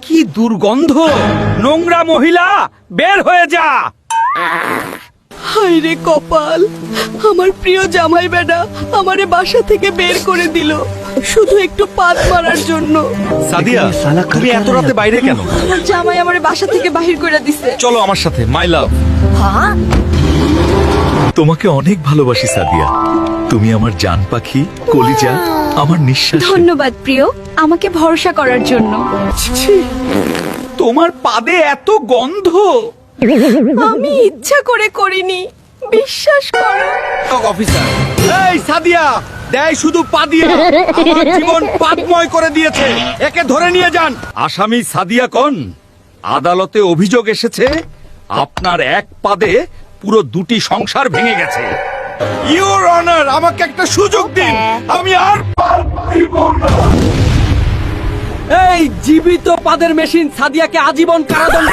কি দুর্গন্ধ! নোংরা মহিলা, বের হয়ে যা! হায় রে কপাল, আমার প্রিয় জামাই বেটা আমারে বাসা থেকে বের করে দিল শুধু একটু পাত মারার জন্য। সাদিয়া, তুমি এত রাতে বাইরে কেন? আমার জামাই আমারে বাসা থেকে বাহির করে দিছে। চলো আমার সাথে, মাই লাভ। তোমাকে অনেক ভালোবাসি সাদিয়া, তুমি আমার জান পাখি, কলিজা, আমার নিঃশ্বাস। ধন্যবাদ প্রিয়, আমাকে ভরসা করার জন্য। ছি, তোমার পাদে এত গন্ধ! আমি ইচ্ছা করে করিনি, বিশ্বাস করো। অফিসার, এই সাদিয়া, দেয় শুধু পা দিয়ে আমার জীবন পাপময় করে দিয়েছে। একে ধরে নিয়ে যান। আসামি সাদিয়া কোন? আদালতে অভিযোগ এসেছে আপনার এক পাদে পুরো দুটি সংসার ভেঙে গেছে। ইওর অনার, আমাকে একটা সুযোগ দিন, আমি আর পারবো না। এই জীবিত পাদের মেশিন সাদিয়াকে আজীবন কারাদণ্ড।